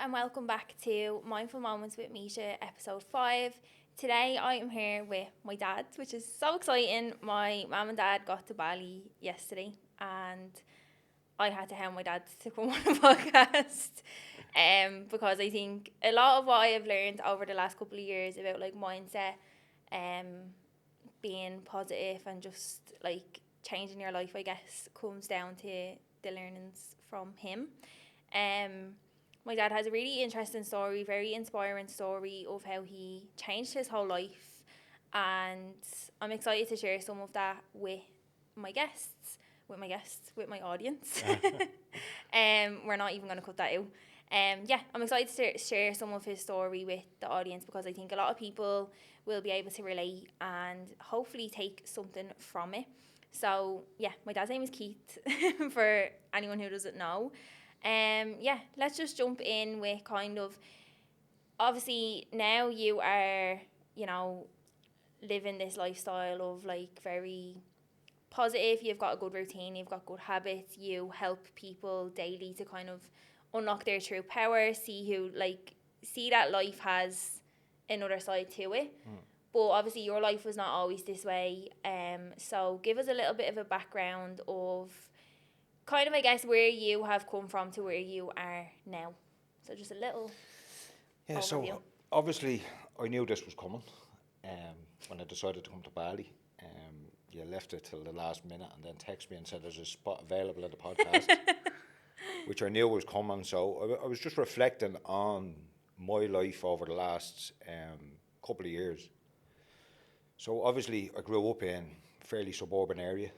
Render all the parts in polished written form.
and welcome back to Mindful Moments with Misha, episode 5. Today I am here with my dad, which is so exciting. My mum and dad got to Bali yesterday, and I had to hound my dad to come on the podcast. Because I think a lot of what I have learned over the last couple of years about like mindset, being positive and just like changing your life, I guess, comes down to the learnings from him. Um, my dad has a really interesting story, very inspiring story of how he changed his whole life, and I'm excited to share some of that with my guests, with my audience. We're not even going to cut that out. Yeah, I'm excited to share some of his story with the audience because I think a lot of people will be able to relate and hopefully take something from it. So yeah, my dad's name is Keith for anyone who doesn't know. Yeah, let's just jump in with kind of, obviously now you are, you know, living this lifestyle of like very positive. You've got a good routine, you've got good habits, you help people daily to kind of unlock their true power, see that life has another side to it. But obviously your life was not always this way. So give us a little bit of a background of kind of, I guess, where you have come from to where you are now. So just a little Yeah, overview. so obviously I knew this was coming when I decided to come to Bali. You left it till the last minute and then texted me and said there's a spot available at the podcast, which I knew was coming. So I was just reflecting on my life over the last couple of years. So obviously I grew up in a fairly suburban area.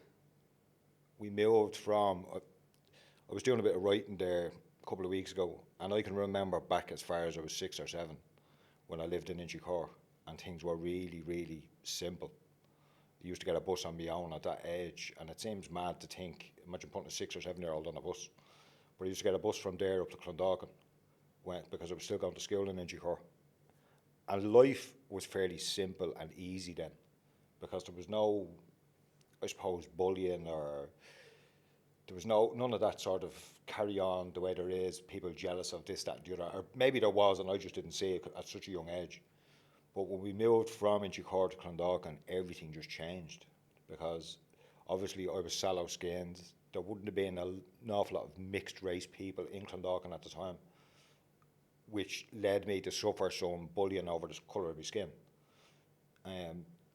We moved from, I was doing a bit of writing there a couple of weeks ago, and I can remember back as far as I was 6 or 7 when I lived in Inchicore, and things were really, really simple. I used to get a bus on my own at that age, and it seems mad to think, imagine putting a 6 or 7 year old on a bus. But I used to get a bus from there up to Clondalkin because I was still going to school in Inchicore. And life was fairly simple and easy then, because there was no, I suppose, bullying, or there was none of that sort of carry on the way there is, people jealous of this, that and the other. Or maybe there was and I just didn't see it at such a young age. But when we moved from Inchicore to Clondalkin, everything just changed, because obviously I was sallow skinned. There wouldn't have been an awful lot of mixed race people in Clondalkin at the time, which led me to suffer some bullying over the colour of my skin.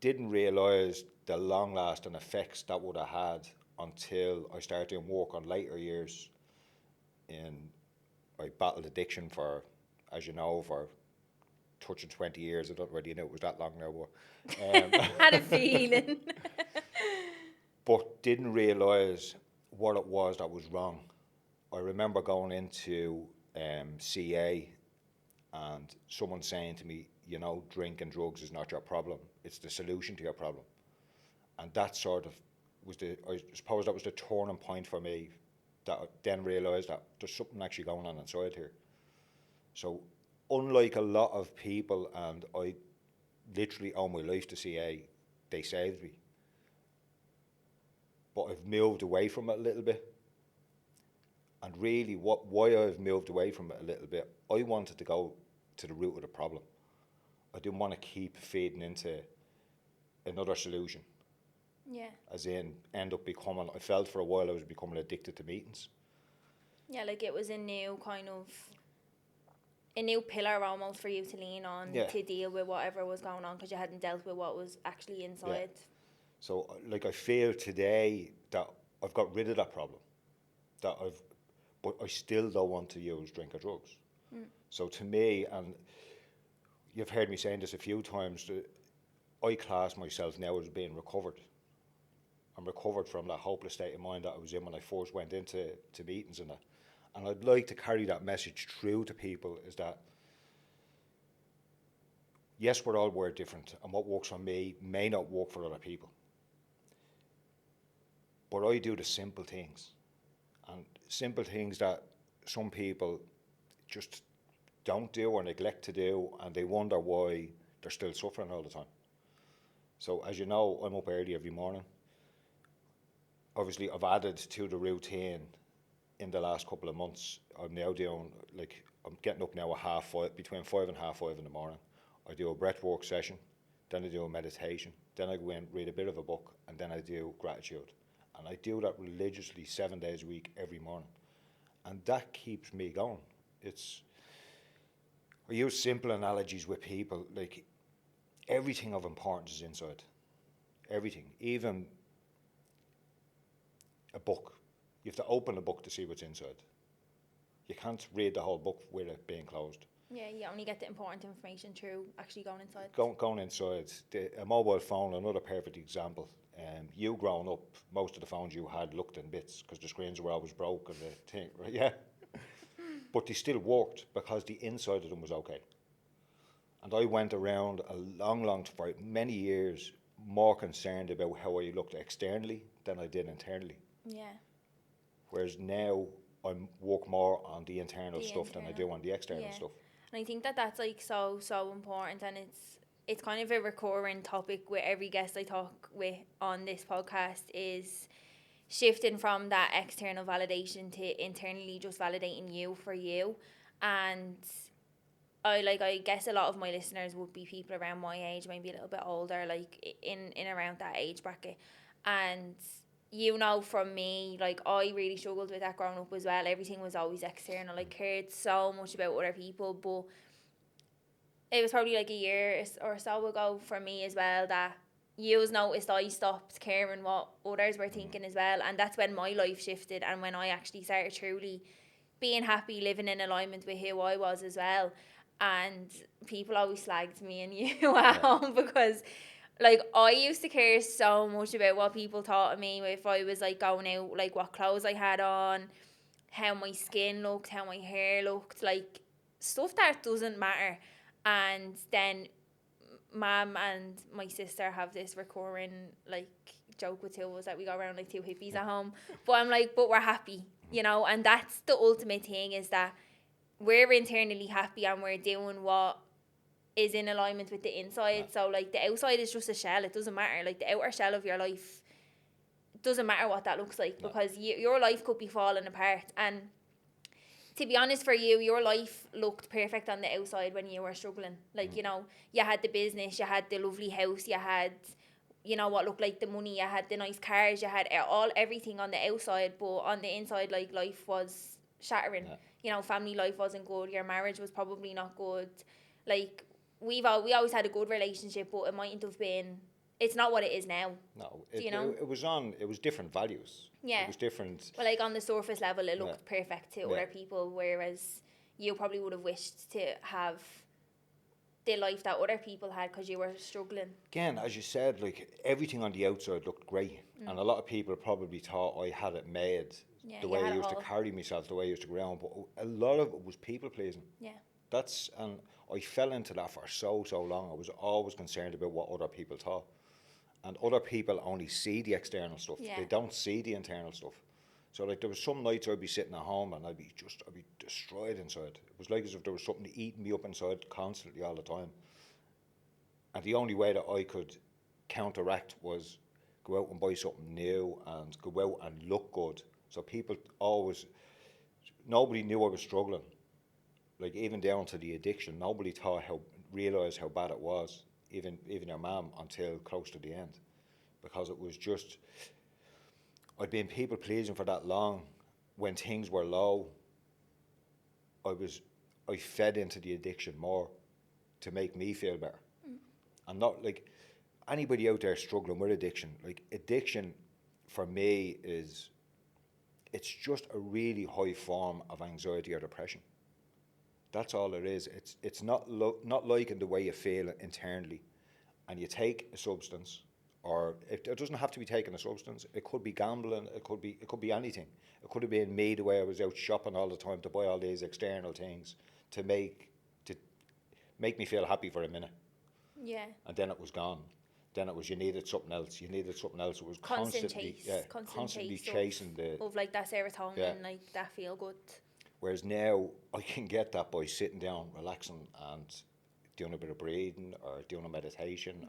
Didn't realise the long lasting effects that would have had until I started doing work on later years. I battled addiction for, as you know, for touching 20 years. I don't really know it was that long now, but Had a feeling. but didn't realise what it was that was wrong. I remember going into CA and someone saying to me, you know, drink and drugs is not your problem, it's the solution to your problem. And that sort of was I suppose that was the turning point for me, that I then realised that there's something actually going on inside here. So unlike a lot of people, and I literally owe my life to CA, they saved me. But I've moved away from it a little bit. And really why I've moved away from it a little bit, I wanted to go to the root of the problem. I didn't want to keep feeding into another solution. Yeah. As in end up becoming, I felt for a while I was becoming addicted to meetings. Yeah, like it was a new kind of, a new pillar almost for you to lean on, Yeah. to deal with whatever was going on, because you hadn't dealt with what was actually inside. So like I feel today that I've got rid of that problem, but I still don't want to use drink or drugs. So to me, and you've heard me saying this a few times, that I class myself now as being recovered. I'm recovered from that hopeless state of mind that I was in when I first went into meetings and that. And I'd like to carry that message through to people, is that yes, we're all wired different, and what works for me may not work for other people. But I do the simple things, and simple things that some people just don't do or neglect to do, and they wonder why they're still suffering all the time. So as you know, I'm up early every morning. Obviously, I've added to the routine in the last couple of months. I'm now doing, like, I'm getting up now at 5:30, between 5 and 5:30 in the morning. I do a breathwork session, then I do a meditation, then I go in, read a bit of a book, and then I do gratitude. And I do that religiously 7 days a week, every morning. And that keeps me going. I use simple analogies with people, like everything of importance is inside. Everything, even a book. You have to open a book to see what's inside. You can't read the whole book with it being closed. Yeah, you only get the important information through actually going inside. Going inside. A mobile phone, another perfect example. You growing up, most of the phones you had looked in bits because the screens were always broken. The thing, right? Yeah. But they still worked because the inside of them was okay. And I went around for many years more concerned about how I looked externally than I did internally. Yeah. Whereas now I work more on the internal stuff than I do on the external stuff. And I think that that's like so important, and it's kind of a recurring topic with every guest I talk with on this podcast is shifting from that external validation to internally just validating you for you. And I guess a lot of my listeners would be people around my age, maybe a little bit older, like in around that age bracket. And you know, from me, like I really struggled with that growing up as well. Everything was always external. I cared so much about other people, but it was probably like a year or so ago for me as well that you noticed I stopped caring what others were thinking as well. And that's when my life shifted and when I actually started truly being happy, living in alignment with who I was as well. And people always slagged me and you at home because like I used to care so much about what people thought of me if I was like going out, like what clothes I had on, how my skin looked, how my hair looked, like stuff that doesn't matter. And then mom and my sister have this recurring like joke with two of us that we go around like two hippies at home. But I'm like, but we're happy, you know, and that's the ultimate thing is that we're internally happy and we're doing what is in alignment with the inside. So like the outside is just a shell. It doesn't matter. Like the outer shell of your life, it doesn't matter what that looks like because your life could be falling apart. And to be honest for you, your life looked perfect on the outside when you were struggling. Like, you know, you had the business, you had the lovely house, you had, you know, what looked like the money, you had the nice cars, you had everything on the outside, but on the inside, like, life was shattering. Yeah. You know, family life wasn't good, your marriage was probably not good. Like, we always had a good relationship, but it mightn't have been, it's not what it is now. No, it was different values. Yeah. It was different. Well, like on the surface level, it looked perfect to other people, whereas you probably would have wished to have the life that other people had because you were struggling. Again, as you said, like everything on the outside looked great, and a lot of people probably thought I had it made. Yeah, the way I used to carry myself, the way I used to go around, but a lot of it was people pleasing. Yeah. And I fell into that for so long. I was always concerned about what other people thought. And other people only see the external stuff. Yeah. They don't see the internal stuff. So like there was some nights I'd be sitting at home and I'd be destroyed inside. It was like as if there was something eating me up inside constantly all the time. And the only way that I could counteract was go out and buy something new and go out and look good. So nobody knew I was struggling. Like even down to the addiction, nobody realised how bad it was. Even your mum until close to the end, because it was just I'd been people pleasing for that long. When things were low, I fed into the addiction more to make me feel better. And not like anybody out there struggling with addiction. Like addiction for me it's just a really high form of anxiety or depression. That's all it is. It's not liking the way you feel internally, and you take a substance, or it doesn't have to be taking a substance. It could be gambling. It could be anything. It could have been me the way I was out shopping all the time to buy all these external things to make me feel happy for a minute. Yeah. And then it was gone. Then it was you needed something else. It was constantly chasing of like that serotonin, like that feel good. Whereas now I can get that by sitting down, relaxing, and doing a bit of breathing or doing a meditation.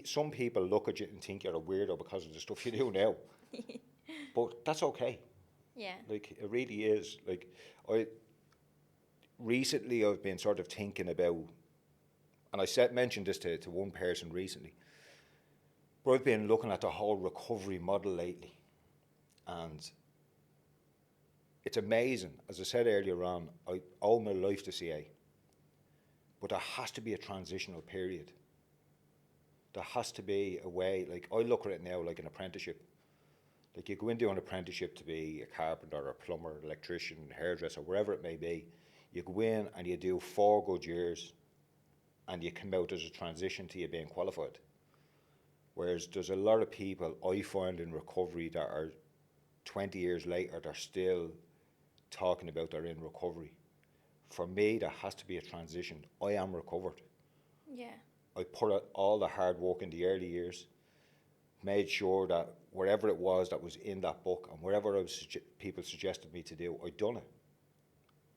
Some people look at you and think you're a weirdo because of the stuff you do now. But that's okay. Yeah. Like, it really is. Like, recently I've been sort of thinking about, and mentioned this to one person recently, but I've been looking at the whole recovery model lately, and it's amazing. As I said earlier on, I owe my life to CA, but there has to be a transitional period. There has to be a way, like I look at it now like an apprenticeship. Like, you go into an apprenticeship to be a carpenter or a plumber, electrician, hairdresser, wherever it may be. You go in and you do 4 good years and you come out as a transition to you being qualified. Whereas there's a lot of people I find in recovery that are 20 years later, they're still talking about they're in recovery. For me, there has to be a transition. I am recovered. Yeah. I put out all the hard work in the early years, made sure that wherever it was that was in that book and wherever people suggested me to do, I'd done it.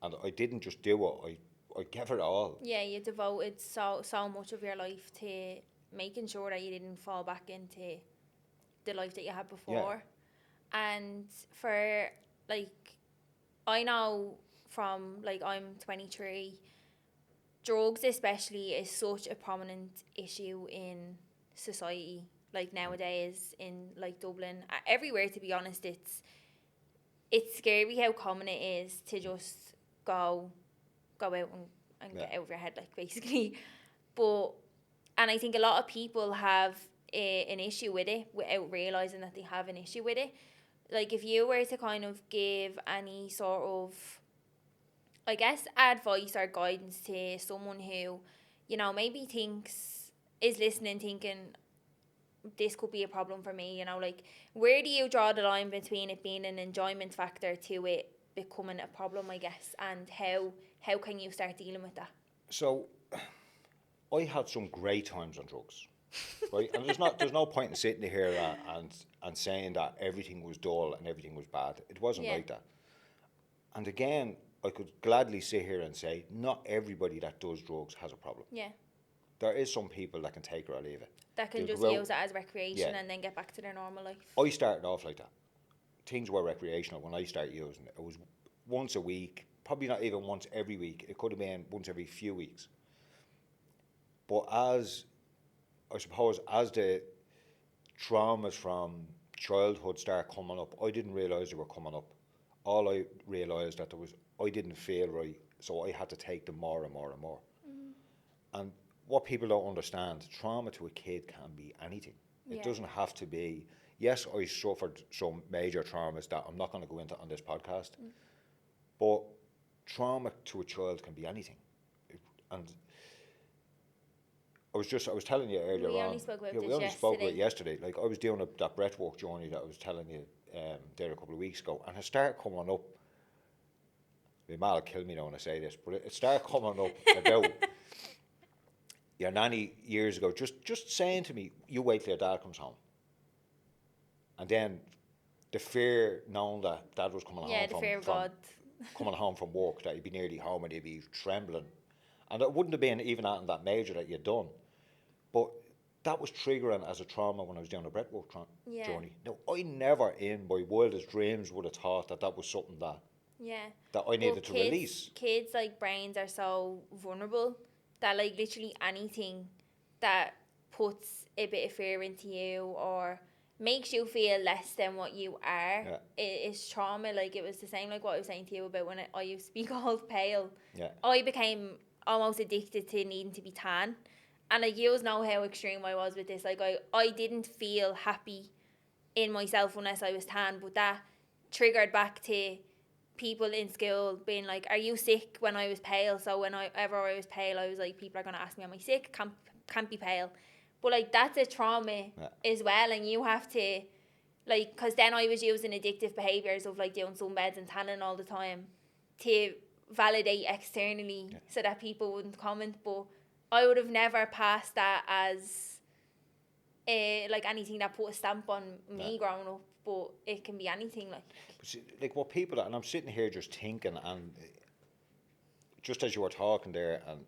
And I didn't just do it, I gave it all. Yeah, you devoted so much of your life to making sure that you didn't fall back into the life that you had before. Yeah. And for, like, I know from, like, I'm 23, drugs especially is such a prominent issue in society, like nowadays in, like, Dublin, everywhere, to be honest. It's scary how common it is to just go out and get out of your head, like, basically. But, and I think a lot of people have an issue with it without realising that they have an issue with it. Like, if you were to kind of give any sort of, I guess, advice or guidance to someone who, you know, maybe is listening, thinking, this could be a problem for me, you know, like, where do you draw the line between it being an enjoyment factor to it becoming a problem, I guess, and how can you start dealing with that? So, I had some great times on drugs, right? And there's no point in sitting here and saying that everything was dull and everything was bad. It wasn't like that. And again, I could gladly sit here and say, not everybody that does drugs has a problem. Yeah. There is some people that can take it or leave it. That can just use it as recreation and then get back to their normal life. I started off like that. Things were recreational when I started using it. It was once a week, probably not even once every week. It could have been once every few weeks. But as the traumas from childhood start coming up, I didn't realise they were coming up. All I realised that I didn't feel right, so I had to take them more and more and more. Mm-hmm. And what people don't understand, trauma to a kid can be anything. It doesn't have to be, yes, I suffered some major traumas that I'm not going to go into on this podcast, but trauma to a child can be anything. And I was telling you earlier on. We only spoke about it yesterday. Like, I was doing that breathwork journey that I was telling you there a couple of weeks ago, and it started coming up. My ma will kill me now when I say this, but it started coming up about your nanny years ago, just saying to me, "You wait till your dad comes home," and then the fear knowing that dad was coming home the fear of God. coming home from work, that he'd be nearly home and he'd be trembling, and it wouldn't have been even anything that major that you'd done. But that was triggering as a trauma when I was doing a breathwork journey. Now, I never in my wildest dreams would have thought that was something that I needed to release. Kids, like, brains are so vulnerable that, like, literally anything that puts a bit of fear into you or makes you feel less than what you are is trauma. Like, it was the same, like what I was saying to you about when I used to be called pale. I became almost addicted to needing to be tan. And, like, you know how extreme I was with this. Like, I didn't feel happy in myself unless I was tan. But that triggered back to people in school being like, are you sick, when I was pale? So whenever I was pale, I was like, people are going to ask me, am I sick? Can't be pale. But, like, that's a trauma as well. And you have to, like, because then I was using addictive behaviours of, like, doing sunbeds and tanning all the time to validate externally so that people wouldn't comment. But I would have never passed that as like anything that put a stamp on me growing up, but it can be anything. Like, but see, like, what people, and I'm sitting here just thinking, and just as you were talking there, and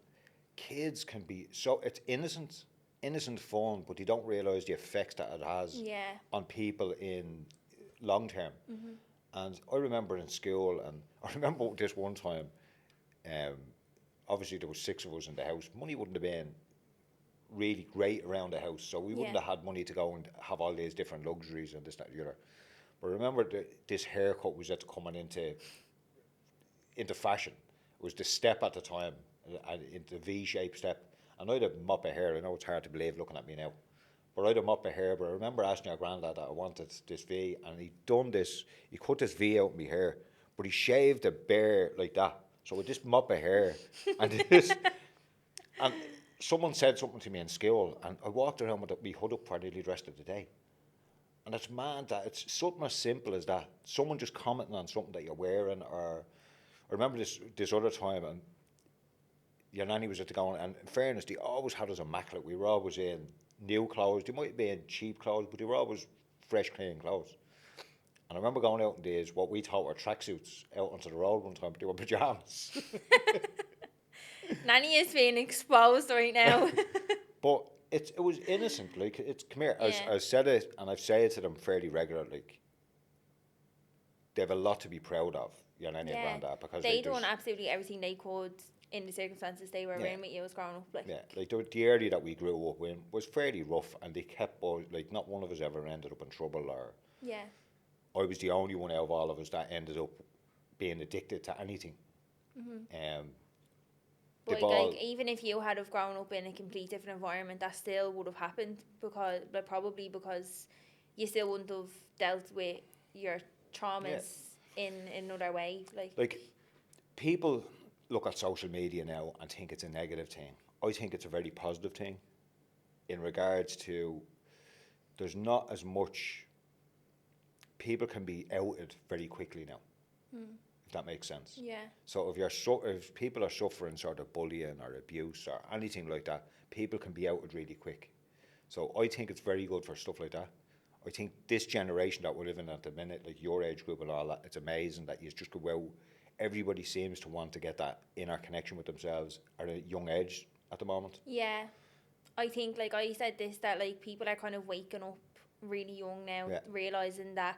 kids can be so, it's innocent fun, but you don't realise the effects that it has on people in long term. Mm-hmm. And I remember in school, and I remember this one time, um, obviously there was 6 of us in the house. Money wouldn't have been really great around the house, so we Yeah. wouldn't have had money to go and have all these different luxuries and this, that, and the other. But I remember this haircut was just coming into fashion. It was the step at the time, and into V-shaped step. And I had a mop of hair. I know it's hard to believe looking at me now, but I had a mop of hair. But I remember asking our granddad that I wanted this V, and he done this. He cut this V out in my hair, but he shaved a bare like that. So with this mop of hair and this, and someone said something to me in school, and I walked around with my hood up for nearly the rest of the day. And it's mad that it's something as simple as that. Someone just commenting on something that you're wearing, or I remember this other time, and your nanny was at the going, and in fairness, they always had us immaculate. We were always in new clothes. They might be in cheap clothes, but they were always fresh, clean clothes. And I remember going out in these, what we thought were tracksuits, out onto the road one time, but they were pajamas. Nanny is being exposed right now. But it was innocent. Like, it's, come here. Yeah. I said it, and I've said it to them fairly regularly. Like, they have a lot to be proud of, your nanny and granddad, because they like, done absolutely everything they could in the circumstances they were in with you as growing up. Like, yeah, like the area that we grew up in was fairly rough, and they kept us, like, not one of us ever ended up in trouble, or yeah, I was the only one out of all of us that ended up being addicted to anything. but They've all, like even if you had have grown up in a complete different environment, that still would have happened because, but probably because you still wouldn't have dealt with your traumas in another way. like, people look at social media now and think it's a negative thing. I think it's a very positive thing in regards to there's not as much, people can be outed very quickly now, if that makes sense. Yeah, So if people are suffering sort of bullying or abuse or anything like that, people can be outed really quick. So I think it's very good for stuff like that. I think this generation that we're living at the minute, like your age group and all that, it's amazing that you just go out. Everybody seems to want to get that inner connection with themselves at a young age at the moment. yeah. I think, like I said this, that like people are kind of waking up really young now, realizing that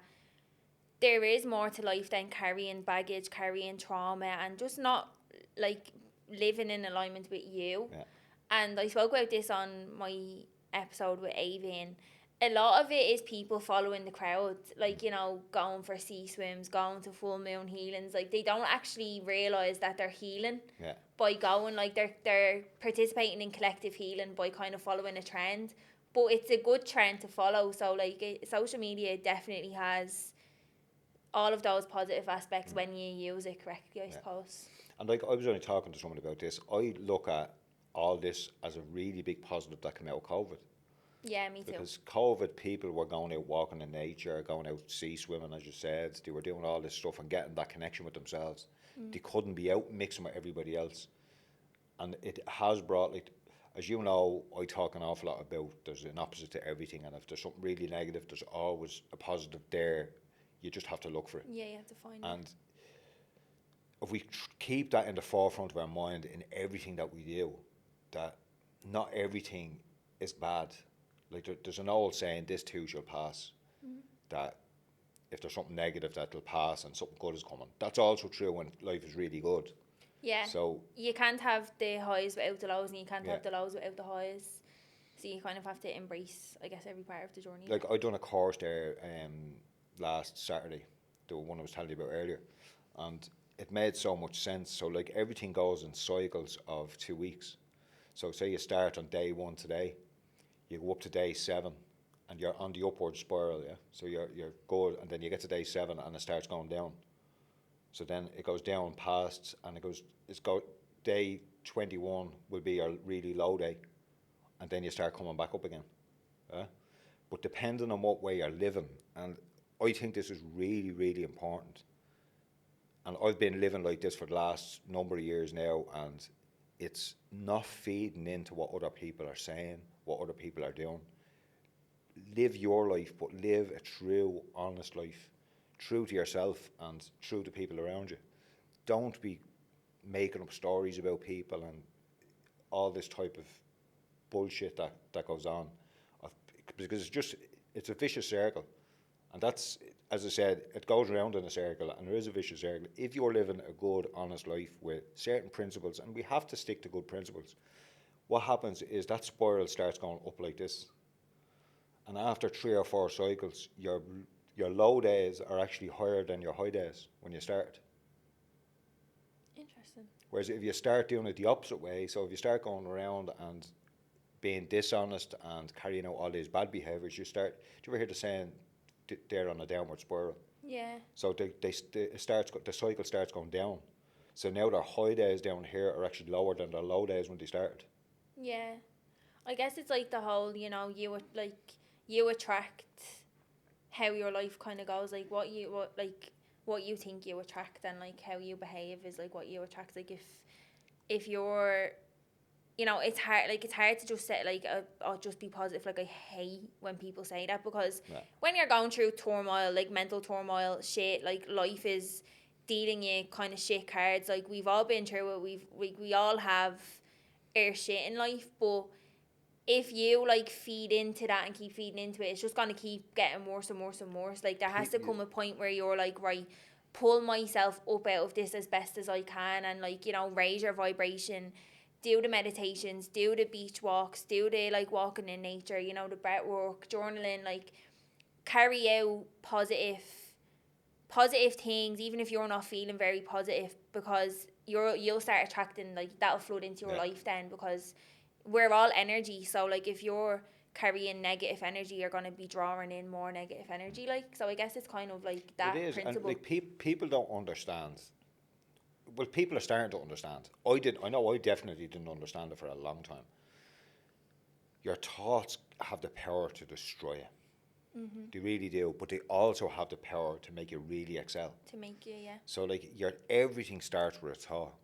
there is more to life than carrying baggage, carrying trauma, and just not like living in alignment with you. Yeah. And I spoke about this on my episode with Avin. A lot of it is people following the crowd, like, you know, going for sea swims, going to full moon healings. Like, they don't actually realise that they're healing by going, like, they're participating in collective healing by kind of following a trend. But it's a good trend to follow. So, like, social media definitely has all of those positive aspects when you use it correctly, I suppose. And like, I was only talking to someone about this. I look at all this as a really big positive that came out of COVID. Yeah, me too. Because COVID, people were going out walking in nature, going out sea swimming, as you said. They were doing all this stuff and getting that connection with themselves. They couldn't be out mixing with everybody else. And it has brought, like, as you know, I talk an awful lot about there's an opposite to everything. And if there's something really negative, there's always a positive there. You just have to look for it. Yeah, you have to find it. And if we keep that in the forefront of our mind in everything that we do, that not everything is bad. Like, there's an old saying, this too shall pass. That if there's something negative, that'll pass and something good is coming. That's also true when life is really good. Yeah. So you can't have the highs without the lows, and you can't have the lows without the highs. So you kind of have to embrace, I guess, every part of the journey. Like, I done a course there last Saturday, the one I was telling you about earlier, and it made so much sense. So, like, everything goes in cycles of 2 weeks. So say you start on day 1 today, you go up to day 7, and you're on the upward spiral, yeah? So you're good, and then you get to day 7, and it starts going down. So then it goes down past, and day 21 will be your really low day, and then you start coming back up again. Yeah? But depending on what way you're living, and I think this is really, really important. And I've been living like this for the last number of years now, and it's not feeding into what other people are saying, what other people are doing. Live your life, but live a true, honest life, true to yourself and true to people around you. Don't be making up stories about people and all this type of bullshit that goes on. Because it's a vicious circle. And as I said, it goes around in a circle, and there is a vicious circle. If you're living a good, honest life with certain principles, and we have to stick to good principles, what happens is that spiral starts going up like this. And after 3 or 4 cycles, your low days are actually higher than your high days when you start. Interesting. Whereas if you start doing it the opposite way, so if you start going around and being dishonest and carrying out all these bad behaviours, do you ever hear the saying, they're on a downward spiral? Yeah. So the cycle starts going down. So now their high days down here are actually lower than their low days when they started. Yeah. I guess it's like the whole, you attract how your life kind of goes, like what you think you attract, and like how you behave is like what you attract. Like if you're, it's hard to just say like I'll just be positive. Like I hate when people say that, because when you're going through turmoil, like mental turmoil, shit, like life is dealing you kind of shit cards. Like we've all been through it. We all have our shit in life, but if you like feed into that and keep feeding into it, it's just gonna keep getting worse and worse and worse. Like there has to come a point where you're like, right, pull myself up out of this as best as I can, and like, raise your vibration, do the meditations, do the beach walks, do the like walking in nature, the breathwork, journaling, like carry out positive things, even if you're not feeling very positive, because you'll start attracting, like that'll flood into your life then, because we're all energy. So like if you're carrying negative energy, you're going to be drawing in more negative energy. Like, so I guess it's kind of like that principle. And like people don't understand. Well, people are starting to understand. I know I definitely didn't understand it for a long time. Your thoughts have the power to destroy you. Mm-hmm. They really do, but they also have the power to make you really excel. To make you, yeah. So like everything starts with a thought.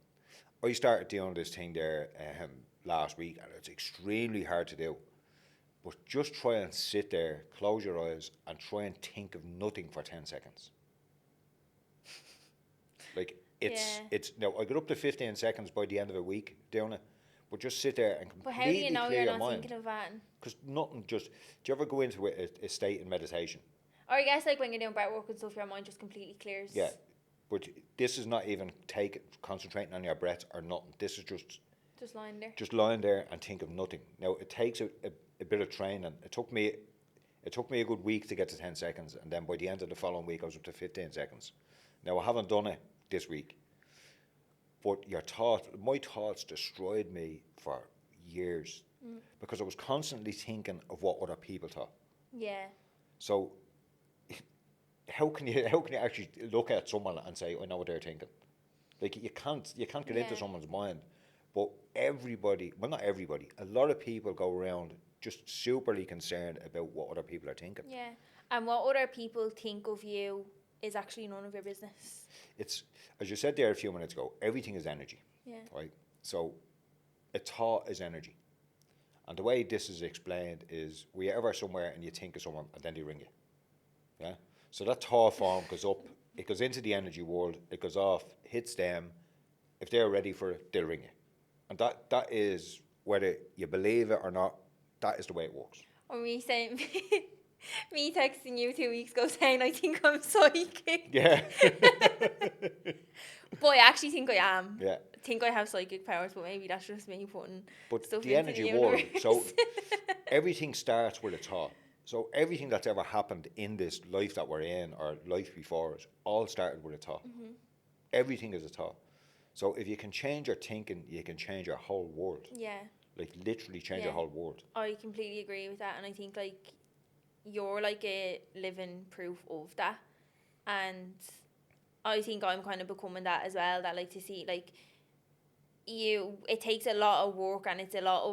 I started doing this thing there last week, and it's extremely hard to do. But just try and sit there, close your eyes, and try and think of nothing for 10 seconds. Like it's now I got up to 15 seconds by the end of a week doing it, but just sit there and completely clear your mind. But how do you know you're not thinking of that? Because nothing just. Do you ever go into a state in meditation? Or I guess like when you're doing breathwork and stuff, your mind just completely clears. Yeah, but this is not even concentrating on your breath or nothing. This is just lying there. Just lying there and think of nothing. Now it takes a bit of training. It took me a good week to get to 10 seconds, and then by the end of the following week I was up to 15 seconds. Now I haven't done it this week, but my thoughts destroyed me for years because I was constantly thinking of what other people thought. Yeah. So how can you actually look at someone and say, I know what they're thinking? Like you can't get into someone's mind. But everybody, well not everybody, a lot of people go around just superly concerned about what other people are thinking. Yeah. And what other people think of you is actually none of your business. It's, as you said there a few minutes ago, everything is energy. Yeah. Right? So a thought is energy. And the way this is explained is, were you ever somewhere and you think of someone and then they ring you? Yeah? So that thought form goes up, it goes into the energy world, it goes off, hits them. If they're ready for it, they'll ring you. And that is, whether you believe it or not, that is the way it works. Or me saying, me texting you 2 weeks ago saying I think I'm psychic. Yeah. But I actually think I am. Yeah. I think I have psychic powers, but maybe that's just me putting stuff the into energy the world, universe. so everything starts with a thought. So everything that's ever happened in this life that we're in, or life before us, all started with a thought. Mm-hmm. Everything is a thought. So if you can change your thinking, you can change your whole world. Yeah. Like literally change your whole world. I completely agree with that, and I think like you're like a living proof of that. And I think I'm kind of becoming that as well, that like to see like it takes a lot of work, and it's a lot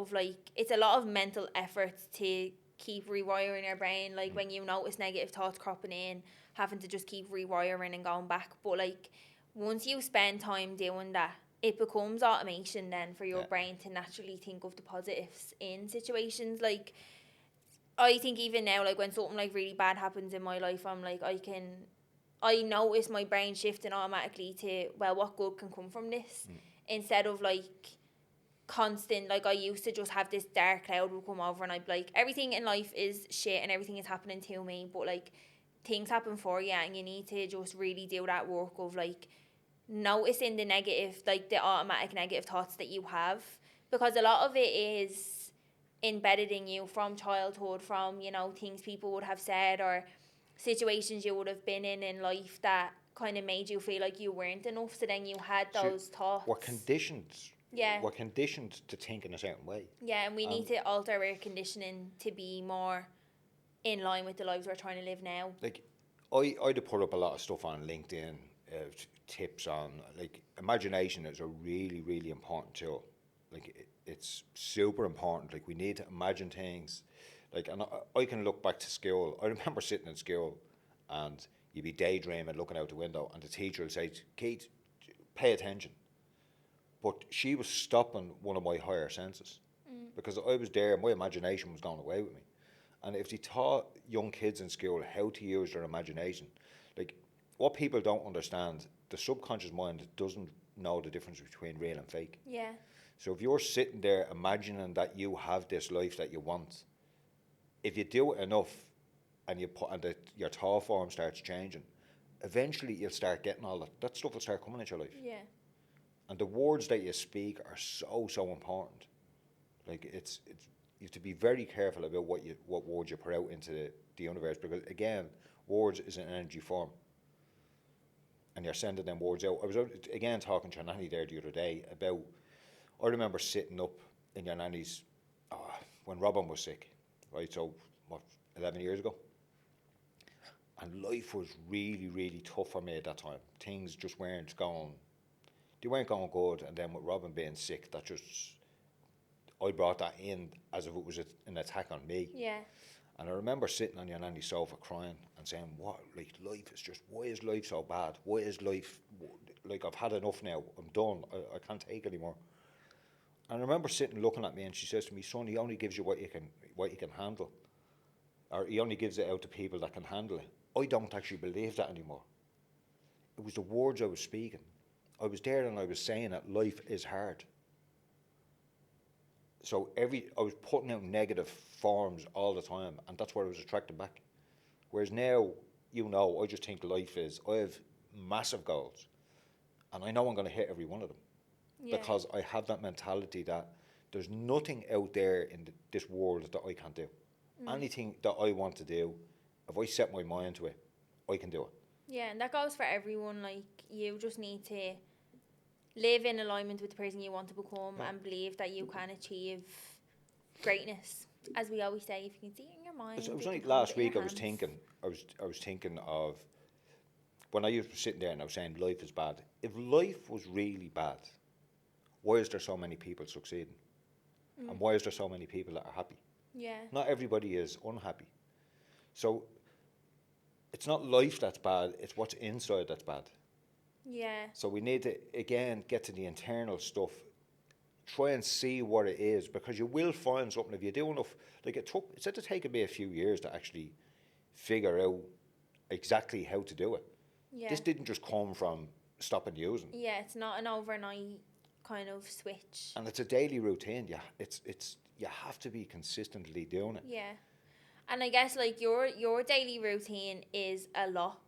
of mental effort to keep rewiring your brain, like when you notice negative thoughts cropping in, having to just keep rewiring and going back. But like once you spend time doing that, it becomes automation then for your brain to naturally think of the positives in situations. Like I think even now, like when something like really bad happens in my life, I'm like I notice my brain shifting automatically to, well, what good can come from this? Instead of like constant, like I used to just have this dark cloud would come over and I'd be like, everything in life is shit and everything is happening to me, but like things happen for you, and you need to just really do that work of like noticing the negative, like the automatic negative thoughts that you have, because a lot of it is embedded in you from childhood, from, you know, things people would have said or situations you would have been in life that kind of made you feel like you weren't enough, so then you had those thoughts. We're conditioned. Yeah. We're conditioned to think in a certain way. Yeah, and we need to alter our conditioning to be more in line with the lives we're trying to live now. Like, I'd put up a lot of stuff on LinkedIn, tips on, like, imagination is a really, really important tool. Like, it's super important. Like, we need to imagine things. Like, and I can look back to school. I remember sitting in school and you'd be daydreaming, looking out the window, and the teacher would say, Keith, pay attention. But she was stopping one of my higher senses because I was there, my imagination was going away with me. And if they taught young kids in school how to use their imagination, like, what people don't understand, the subconscious mind doesn't know the difference between real and fake. Yeah. So if you're sitting there imagining that you have this life that you want, if you do it enough and your thought form starts changing, eventually you'll start getting all that stuff will start coming into your life. Yeah. And the words that you speak are so important. Like, it's you have to be very careful about what words you put out into the universe, because again, words is an energy form, and you're sending them words out. I was again talking to your nanny there the other day about. I remember sitting up in your nanny's when Robin was sick, right? So 11 years ago, and life was really, really tough for me at that time. Things just weren't going. They weren't going good, and then with Robin being sick, that just. I brought that in as if it was an attack on me. Yeah. And I remember sitting on your nanny's sofa crying and saying, "What? Like, life is just. Why is life so bad? Why is life like I've had enough now? I'm done. I can't take anymore." And I remember sitting looking at me, and she says to me, "Son, he only gives you what you can handle, or he only gives it out to people that can handle it." I don't actually believe that anymore. It was the words I was speaking. I was there and I was saying that life is hard. So I was putting out negative forms all the time, and that's what I was attracting back. Whereas now, I just think I have massive goals, and I know I'm going to hit every one of them. Yeah. Because I have that mentality that there's nothing out there in this world that I can't do. Anything that I want to do, if I set my mind to it, I can do it. Yeah, and that goes for everyone. Like, you just need to live in alignment with the person you want to become, and believe that you can achieve greatness. As we always say, if you can see it in your mind. It was only last week I was thinking of when I was sitting there and I was saying life is bad. If life was really bad, why is there so many people succeeding? And why is there so many people that are happy? Yeah. Not everybody is unhappy. So it's not life that's bad, it's what's inside that's bad. Yeah. So we need to, again, get to the internal stuff. Try and see what it is, because you will find something if you do enough. Like, it said to take me a few years to actually figure out exactly how to do it. Yeah. This didn't just come from stopping using. Yeah, it's not an overnight kind of switch. And it's a daily routine. Yeah, you have to be consistently doing it. Yeah. And I guess, like, your daily routine is a lot.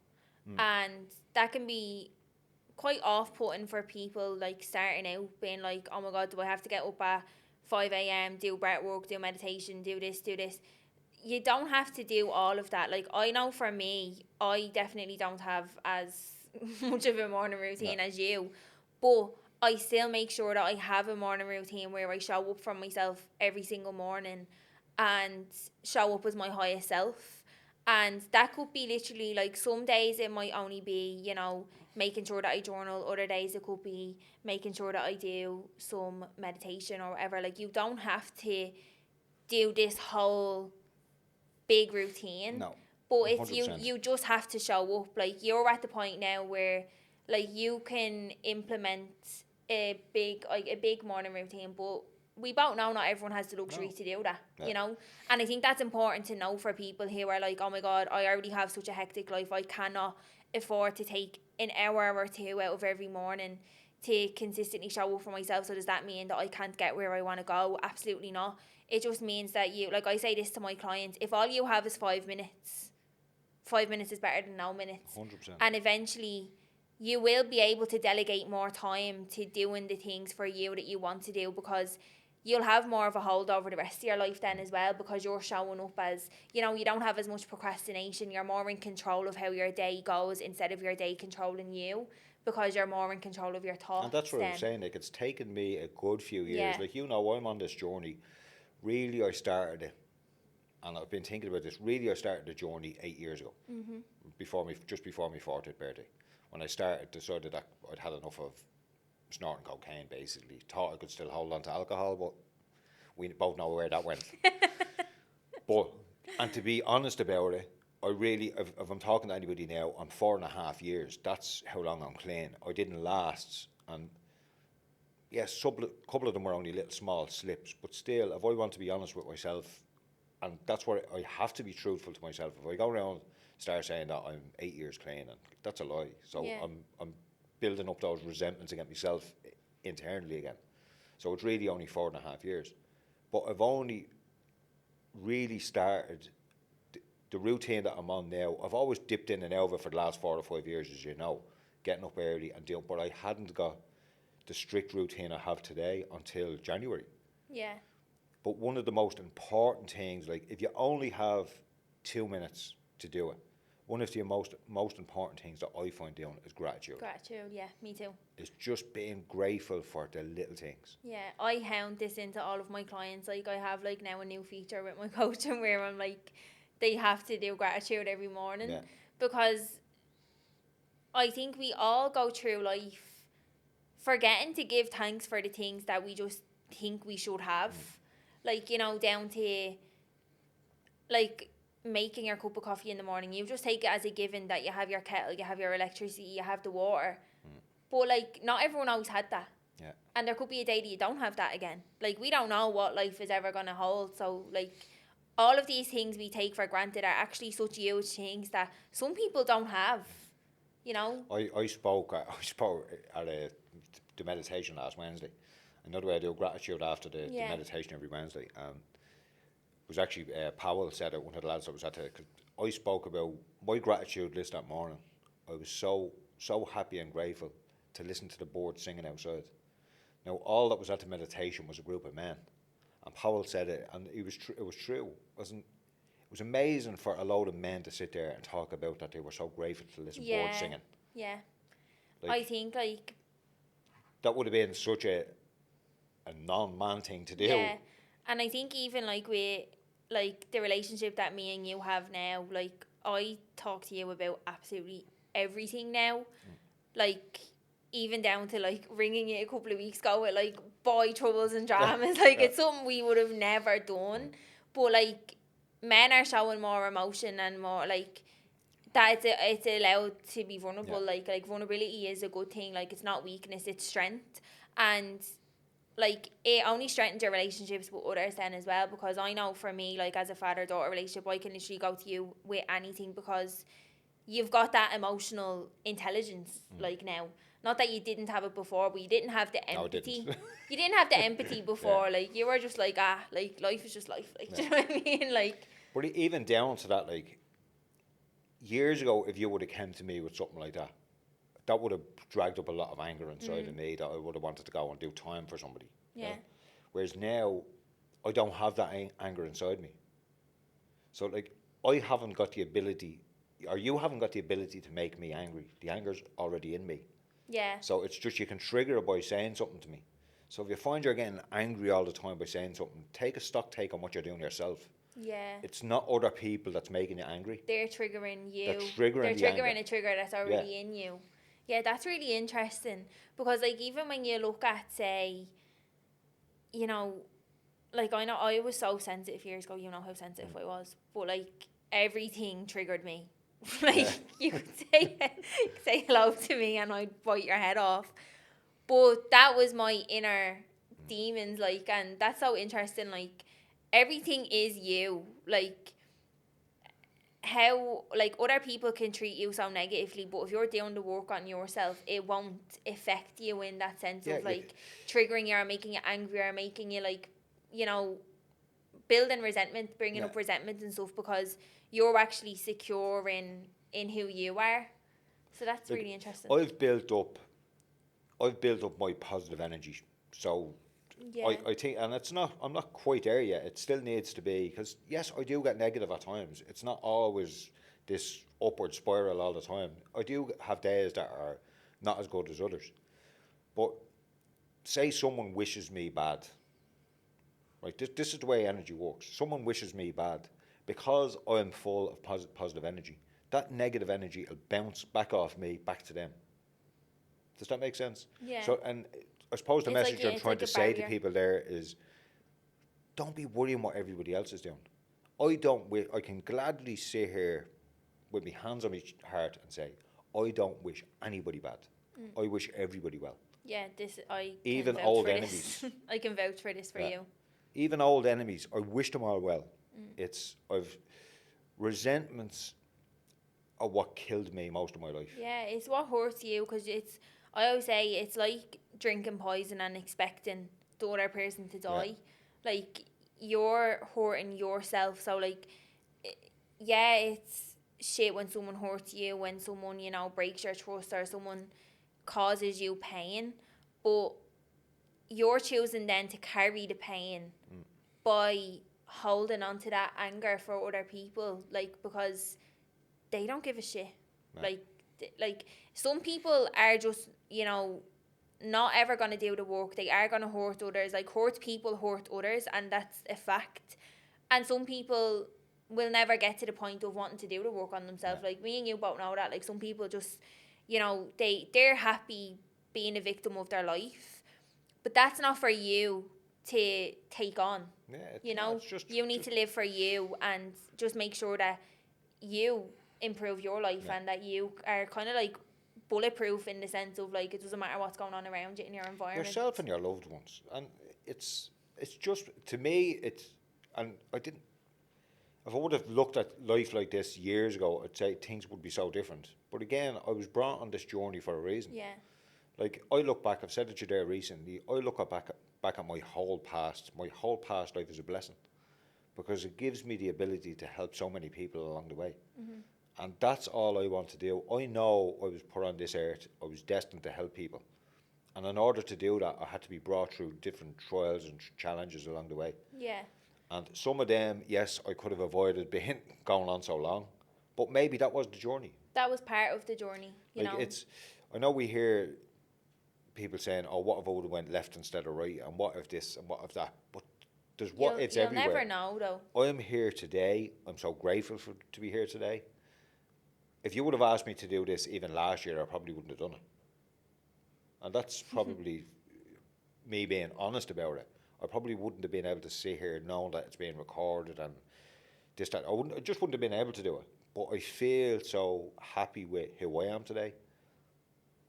And that can be quite off-putting for people, like, starting out, being like, oh my God, do I have to get up at 5 a.m, do breathwork, do meditation, do this. You don't have to do all of that. Like, I know for me, I definitely don't have as much of a morning routine as you, but I still make sure that I have a morning routine where I show up for myself every single morning and show up as my highest self. And that could be literally, like, some days it might only be, making sure that I journal. Other days it could be making sure that I do some meditation or whatever. Like, you don't have to do this whole big routine. No. But if you just have to show up. Like, you're at the point now where, like, you can implement a big morning routine, but we both know not everyone has the luxury to do that, And I think that's important to know for people who are like, oh my God, I already have such a hectic life, I cannot afford to take an hour or two out of every morning to consistently show up for myself. So does that mean that I can't get where I want to go? Absolutely not. It just means that you, like I say this to my clients, if all you have is 5 minutes 5 minutes is better than no minutes. 100%. And eventually you will be able to delegate more time to doing the things for you that you want to do, because you'll have more of a hold over the rest of your life then as well, because you're showing up as, you know, you don't have as much procrastination. You're more in control of how your day goes instead of your day controlling you, because you're more in control of your thoughts. And that's what then. I'm saying. Like, it's taken me a good few years. Yeah. Like, you know, I'm on this journey. Really, I started it, and I've been thinking about this. Really, I started the journey 8 years ago, just before my 40th birthday. When I started, decided that I'd had enough of snorting cocaine, basically. Thought I could still hold on to alcohol, but we both know where that went. But, and to be honest about it, I really, if I'm talking to anybody now, I'm 4.5 years. That's how long I'm clean. I didn't last, and yes, a couple of them were only little small slips, but still, if I want to be honest with myself, and that's where I have to be truthful to myself. If I go around start saying that I'm 8 years clean, and that's a lie. So Yeah. I'm building up those resentments against myself internally again. So it's really only 4.5 years. But I've only really started the routine that I'm on now. I've always dipped in and out of it for the last 4 or 5 years, as you know, getting up early and doing, but I hadn't got the strict routine I have today until January. Yeah. But one of the most important things, like if you only have 2 minutes to do it, one of the most important things that I find doing is gratitude. Gratitude, yeah, me too. It's just being grateful for the little things. Yeah, I hound this into all of my clients. Like, I have like now a new feature with my coaching where I'm like, they have to do gratitude every morning. Yeah. Because I think we all go through life forgetting to give thanks for the things that we just think we should have. Like, you know, down to like making your cup of coffee in the morning. You just take it as a given that you have your kettle, you have your electricity, you have the water. But like, not everyone always had that. Yeah. And there could be a day that you don't have that again. Like, we don't know what life is ever going to hold. So like, all of these things we take for granted are actually such huge things that some people don't have, you know? I spoke at the meditation last Wednesday. Another way I do gratitude after the meditation every Wednesday. It was actually Howell said it, one of the lads that was at it. I spoke about my gratitude list that morning. I was so happy and grateful to listen to the birds singing outside. Now, all that was at the meditation was a group of men. And Powell said it, and it was true. It was amazing for a load of men to sit there and talk about that they were so grateful to listen to birds singing. Yeah. Like, I think, like... that would have been such a non-man thing to do. Yeah. And I think even, like, with, like, the relationship that me and you have now, like, I talk to you about absolutely everything now. Like, even down to, like, ringing you a couple of weeks ago with, like, boy troubles and dramas. Like, it's something we would have never done. But, like, men are showing more emotion and more, like, that it's allowed to be vulnerable. Like vulnerability is a good thing. Like, it's not weakness, it's strength. And, like, it only strengthens your relationships with others then as well, because I know for me, like, as a father-daughter relationship, I can literally go to you with anything because you've got that emotional intelligence, like, now. Not that you didn't have it before, but you didn't have the empathy. No, I didn't. You didn't have the empathy before. Like, you were just like, like, life is just life. Like, do you know what I mean? Like... But even down to that, like, years ago, if you would have come to me with something like that, that would have dragged up a lot of anger inside of me that I would have wanted to go and do time for somebody. Yeah. Right? Whereas now, I don't have that anger inside me. So, like, I haven't got the ability, or you haven't got the ability to make me angry. The anger's already in me. Yeah. So it's just you can trigger it by saying something to me. So if you find you're getting angry all the time by saying something, take a stock take on what you're doing yourself. Yeah. It's not other people that's making you angry. They're triggering you. They're triggering a trigger that's already in you. Yeah, that's really interesting. Because, like, even when you look at, say, you know, like, I know I was so sensitive years ago, you know how sensitive I was. But, like, everything triggered me. Like, you could say hello to me and I'd bite your head off. But that was my inner demons, like, and that's so interesting. Like, everything is you. Like, how, like, other people can treat you so negatively, but if you're doing the work on yourself, it won't affect you in that sense of, like, triggering you or making you angry or making you, like, you know, building resentment, bringing Yeah. up resentment and stuff, because you're actually secure in who you are. So that's Like, really interesting. I've built up my positive energy. So Yeah. I think, and I'm not quite there yet. It still needs to be, because yes, I do get negative at times. It's not always this upward spiral all the time. I do have days that are not as good as others. But say someone wishes me bad, right? This is the way energy works. Someone wishes me bad, because I'm full of positive energy. That negative energy will bounce back off me, back to them. Does that make sense? Yeah. So, and I suppose the It's like message a- I'm it's trying like to a say to barrier. people there is, don't be worrying what everybody else is doing. I can gladly sit here with my hands on my heart and say, I don't wish anybody bad. I wish everybody well. Yeah, this I can Even vouch old for enemies. this. I can vouch for this for Yeah. you. Even old enemies, I wish them all well. I've resentments are what killed me most of my life. Yeah, it's what hurts you, because I always say it's like drinking poison and expecting the other person to die. Like, you're hurting yourself. So, like, yeah, it's shit when someone hurts you, when someone, breaks your trust, or someone causes you pain. But you're choosing then to carry the pain by holding on to that anger for other people, like, because they don't give a shit. No. Like some people are just, not ever gonna do the work. They are gonna hurt others. Like, hurt people hurt others, and that's a fact. And some people will never get to the point of wanting to do the work on themselves. Yeah. Like, me and you both know that. Like, some people just, they're happy being a victim of their life, but that's not for you to take on. Yeah, it's just You need to live for you, and just make sure that you improve your life, and that you are kind of like bulletproof, in the sense of, like, it doesn't matter what's going on around you in your environment. yourself and your loved ones. And it's just, to me, and I didn't, if I would have looked at life like this years ago, I'd say things would be so different. But again, I was brought on this journey for a reason. Yeah. Like, I look back, I've said it to you there recently, I look back at my whole past. My whole past life is a blessing, because it gives me the ability to help so many people along the way. And that's all I want to do. I know I was put on this earth, I was destined to help people. And in order to do that, I had to be brought through different trials and challenges along the way. Yeah. And some of them, yes, I could have avoided being going on so long, but maybe that was the journey. That was part of the journey, Like, I know we hear people saying, "Oh, what if I would have went left instead of right, and what if this and what if that?" But there's what ifs You'll everywhere. never know, though. I am here today. I'm so grateful to be here today. If you would have asked me to do this even last year, I probably wouldn't have done it. And that's probably me being honest about it. I probably wouldn't have been able to sit here knowing that it's being recorded and this, that. I just wouldn't have been able to do it. But I feel so happy with who I am today.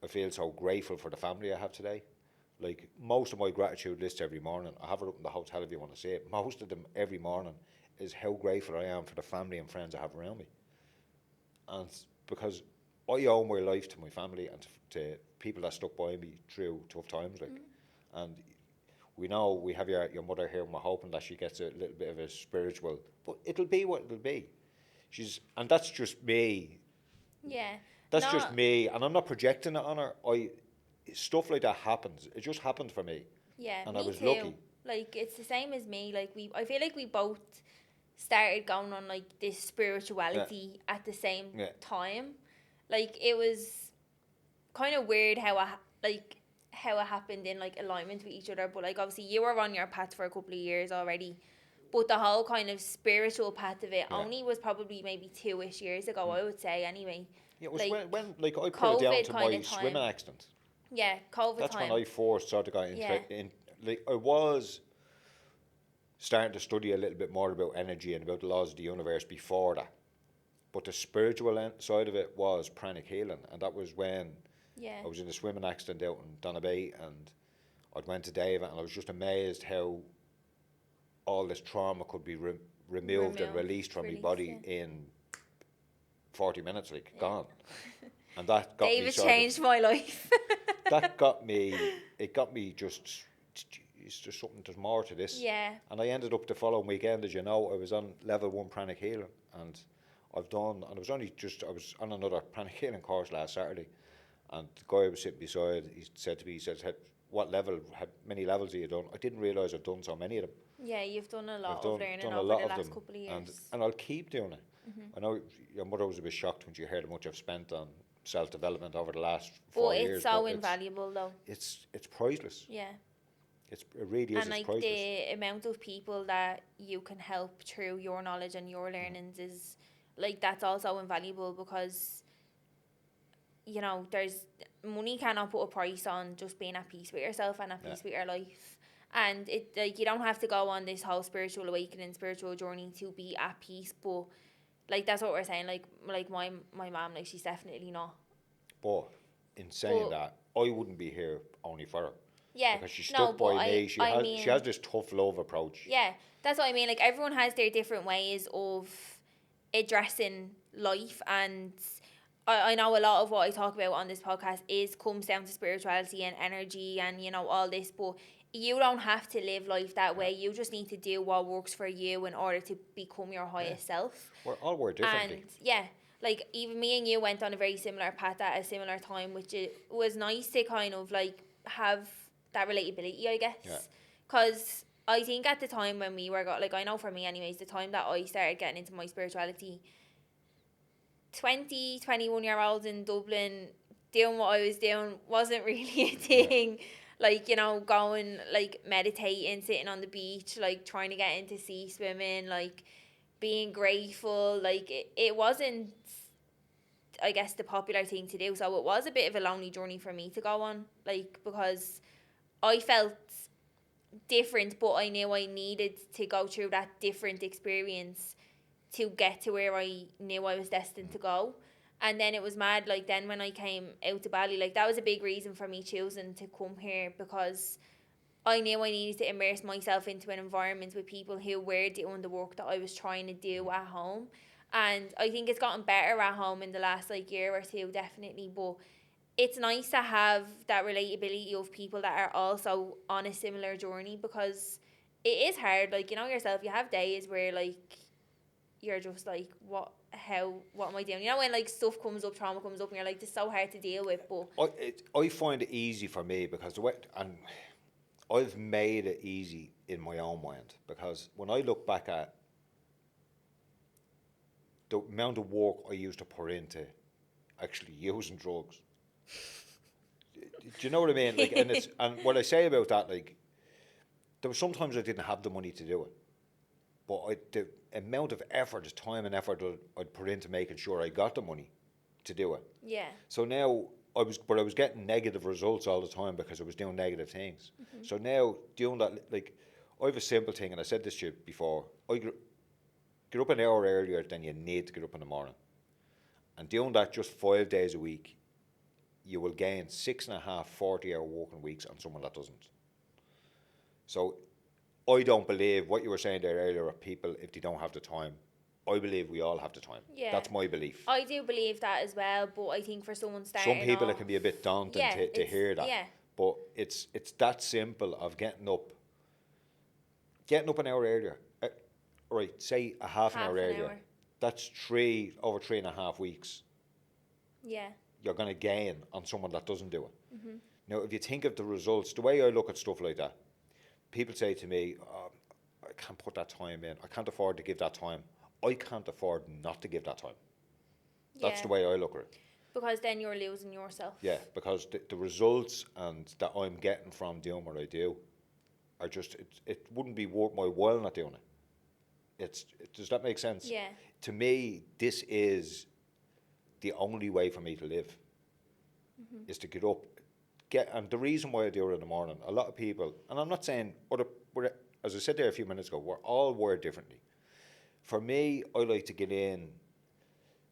I feel so grateful for the family I have today. Like, most of my gratitude list every morning, I have it up in the hotel if you want to see it, most of them every morning is how grateful I am for the family and friends I have around me. And because I owe my life to my family and to people that stuck by me through tough times. Like, and we know we have your mother here, and we're hoping that she gets a little bit of a spiritual, but it'll be what it'll be. And that's just me. Yeah. That's just me, and I'm not projecting it on her. Stuff like that happens. It just happened for me. Yeah, and me I was too. lucky. Like, it's the same as me. Like, I feel like we both started going on, like, this spirituality at the same time. Like, it was kind of weird how it happened in, like, alignment with each other. But, like, obviously you were on your path for a couple of years already, but the whole kind of spiritual path of it only was probably maybe 2-ish years ago, I would say, anyway. Yeah, it was Like, when I put it COVID down to kind my of time. swimming accident. Yeah, COVID That's time. when I first started getting in. Like, I was starting to study a little bit more about energy and about the laws of the universe before that. But the spiritual side of it was pranic healing, and that was when I was in a swimming accident out in Donabay, and I went to Dave, and I was just amazed how all this trauma could be removed and released from my body in 40 minutes, like, gone. And that got David me changed my life. that got me, it got me just, there's something, there's more to this. Yeah. And I ended up the following weekend, as you know, I was on level 1 pranic healing, and I was on another pranic healing course last Saturday, and the guy I was sitting beside, he said to me, what level, many levels have you done? I didn't realise I'd done so many of them. Yeah, you've done a lot I've of done, learning done a over lot the of last them, couple of and years. I'll keep doing it. I know your mother was a bit shocked when she heard how much I've spent on self-development over the last 4 years. But it's so invaluable, though. It's priceless. Yeah. It really is. And It's like priceless. the amount of people that you can help through your knowledge and your learnings is like, that's also invaluable, because you know, there's money cannot put a price on just being at peace with yourself and at peace with your life. And it, like, you don't have to go on this whole spiritual awakening, spiritual journey to be at peace, but like, that's what we're saying. Like my mom, like, she's definitely not. But in saying that, I wouldn't be here only for her. Yeah, because she's stuck by me. She has this tough love approach. Yeah, that's what I mean. Like, everyone has their different ways of addressing life, and I know a lot of what I talk about on this podcast comes down to spirituality and energy and, you know, all this, but you don't have to live life that way. You just need to do what works for you in order to become your highest self. We're all work differently. And yeah, like, even me and you went on a very similar path at a similar time, which it was nice to kind of like have that relatability, I guess. Because I think at the time when we were like, I know for me anyways, the time that I started getting into my spirituality, 21-year-olds in Dublin doing what I was doing wasn't really a thing. Like, you know, going, like, meditating, sitting on the beach, like, trying to get into sea swimming, like, being grateful. Like, it wasn't, I guess, the popular thing to do. So it was a bit of a lonely journey for me to go on, like, because I felt different, but I knew I needed to go through that different experience to get to where I knew I was destined to go. And then it was mad, like, then when I came out to Bali, like, that was a big reason for me choosing to come here, because I knew I needed to immerse myself into an environment with people who were doing the work that I was trying to do at home. And I think it's gotten better at home in the last, like, year or two, definitely, but it's nice to have that relatability of people that are also on a similar journey, because it is hard. Like, you know yourself, you have days where, like, you're just like, what am I doing? You know, when, like, stuff comes up, trauma comes up, and you're like, this is so hard to deal with. But I find it easy for me because the way, and I've made it easy in my own mind, because when I look back at the amount of work I used to put into actually using drugs, do you know what I mean? Like, and what I say about that, like, there was sometimes I didn't have the money to do it, but the amount of effort, the time and effort I'd put into making sure I got the money to do it. yeah. So now I was getting negative results all the time because I was doing negative things. So now doing that, like, I have a simple thing, and I said this to you before. I get up an hour earlier than you need to get up in the morning, and doing that just 5 days a week, you will gain 6.5 40-hour working weeks on someone that doesn't. So I don't believe what you were saying there earlier of people, if they don't have the time. I believe we all have the time. Yeah. That's my belief. I do believe that as well, but I think for someone starting Some people, off, it can be a bit daunting to hear that. Yeah. But it's that simple of getting up an hour earlier. Right, say a half an hour earlier. That's over 3.5 weeks. Yeah. You're going to gain on someone that doesn't do it. Now, if you think of the results, the way I look at stuff like that, people say to me, oh, I can't put that time in. I can't afford to give that time. I can't afford not to give that time. That's the way I look at it. Because then you're losing yourself. Yeah, because the results and that I'm getting from doing what I do are just, it wouldn't be worth my while not doing it. Does that make sense? Yeah. To me, this is the only way for me to live, is to get up. And the reason why I do it in the morning, a lot of people, and I'm not saying, as I said there a few minutes ago, we're all wired differently. For me, I like to get in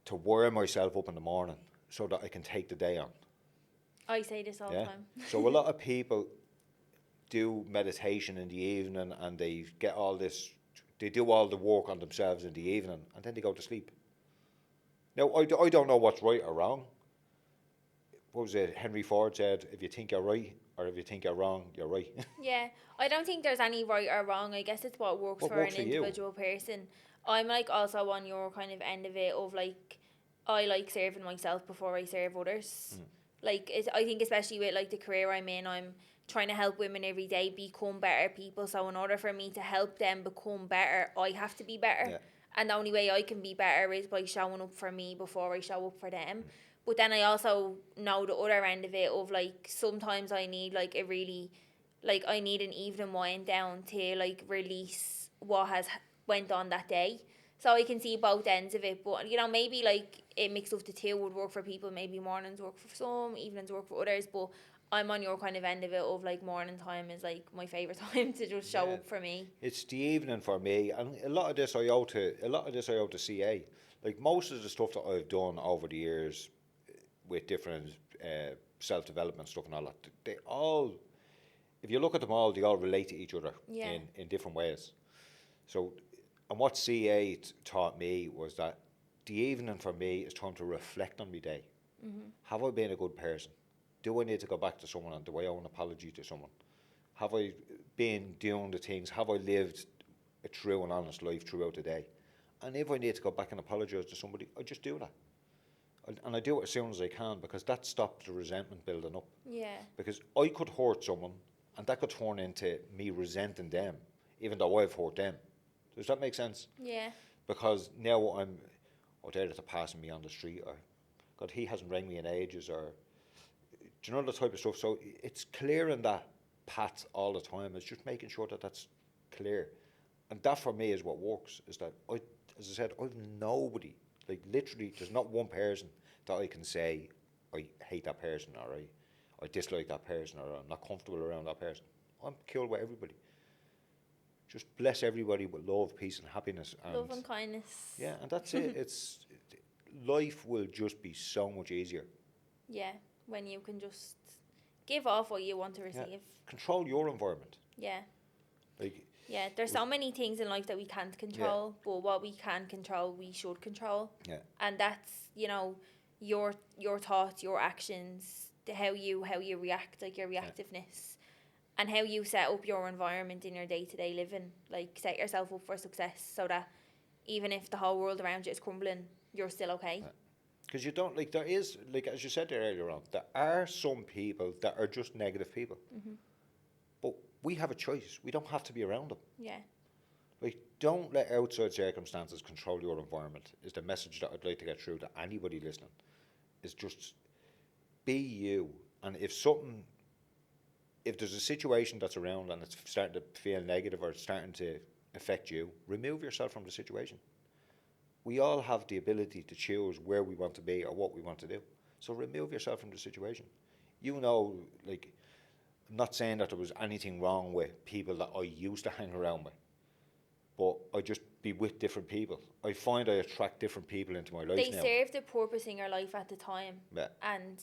to wire myself up in the morning so that I can take the day on. I say this all the time. So a lot of people do meditation in the evening, and they get they do all the work on themselves in the evening, and then they go to sleep. Now, I don't know what's right or wrong. What was it? Henry Ford said, if you think you're right, or if you think you're wrong, you're right. Yeah, I don't think there's any right or wrong. I guess it's what works What for works an for you? individual person. I'm like also on your kind of end of it of like I like serving myself before I serve others. Like I think especially with like the career I'm in, I'm trying to help women every day become better people. So in order for me to help them become better, I have to be better. Yeah. And the only way I can be better is by showing up for me before I show up for them. But then I also know the other end of it of like sometimes I need like a really like I need an evening wind down to like release what has went on that day. So I can see both ends of it. But you know, maybe like a mix of the two would work for people. Maybe mornings work for some, evenings work for others. But I'm on your kind of end of it of like morning time is like my favourite time to just show Yeah. up for me. It's the evening for me, and a lot of this I owe to CA. Like most of the stuff that I've done over the years with different self development stuff and all that, they all, if you look at them all, they all relate to each other Yeah. in different ways. So, and what CA taught me was that the evening for me is time to reflect on my day. Have I been a good person? Do I need to go back to someone and do I owe an apology to someone? Have I been doing the things? Have I lived a true and honest life throughout the day? And if I need to go back and apologise to somebody, I just do that. And I do it as soon as I can because that stops the resentment building up. Yeah. Because I could hurt someone and that could turn into me resenting them, even though I've hurt them. Does that make sense? Yeah. Because now they're passing me on the street, or God, he hasn't rang me in ages, or do you know the type of stuff? So it's clearing that path all the time. It's just making sure that that's clear, and that for me is what works. Is that as I said, I've nobody, like literally, there's not one person that I can say I hate that person, or I dislike that person, or I'm not comfortable around that person. I'm cool with everybody. Just bless everybody with love, peace, and happiness. And Love and kindness. yeah, and that's it. Life will just be so much easier. Yeah. When you can just give off what you want to receive. Yeah. Control your environment. Yeah. Like Yeah, there's so many things in life that we can't control, but what we can control, we should control. yeah, And that's, you know, your thoughts, your actions, how you react, like your reactiveness, and how you set up your environment in your day-to-day living. Like set yourself up for success so that even if the whole world around you is crumbling, you're still okay. Yeah. Because you don't, like, there is, like as you said there earlier on, there are some people that are just negative people. But we have a choice. We don't have to be around them. Yeah. Like, don't let outside circumstances control your environment, is the message that I'd like to get through to anybody listening. Is just be you. And if there's a situation that's around and it's starting to feel negative or it's starting to affect you, remove yourself from the situation. We all have the ability to choose where we want to be or what we want to do. So remove yourself from the situation. You know, like, I'm not saying that there was anything wrong with people that I used to hang around with, but I just be with different people. I find I attract different people into my life They now. served a purpose in your life at the time. Yeah. And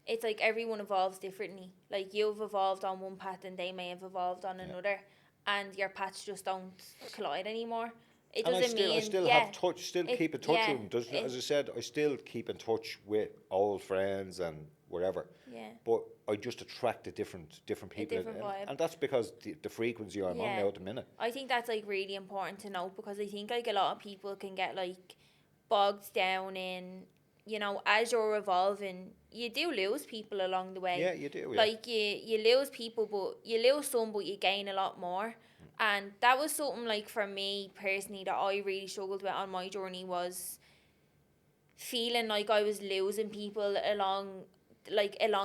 it's like everyone evolves differently. Like you've evolved on one path and they may have evolved on another, and your paths just don't collide anymore. It And doesn't mean I still have touch, still keep in touch with them. As I said, I still keep in touch with old friends and wherever. Yeah. But I just attract a different people, different vibe. and that's because the frequency I'm on now at the minute. I think that's like really important to note because I think like a lot of people can get like bogged down in, you know, as you're evolving, you do lose people along the way. Yeah, you do. Yeah. Like you lose people, but you lose some, but you gain a lot more. And that was something like for me personally that I really struggled with on my journey was feeling like I was losing people along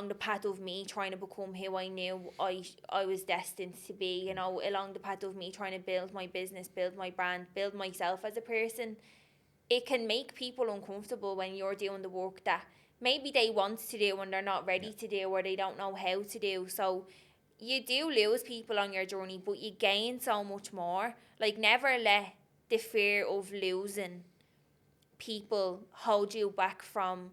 the path of me trying to become who I knew I was destined to be, you know, along the path of me trying to build my business, build my brand, build myself as a person. It can make people uncomfortable when you're doing the work that maybe they want to do and they're not ready to do or they don't know how to do. So you do lose people on your journey, but you gain so much more. Like never let the fear of losing people hold you back from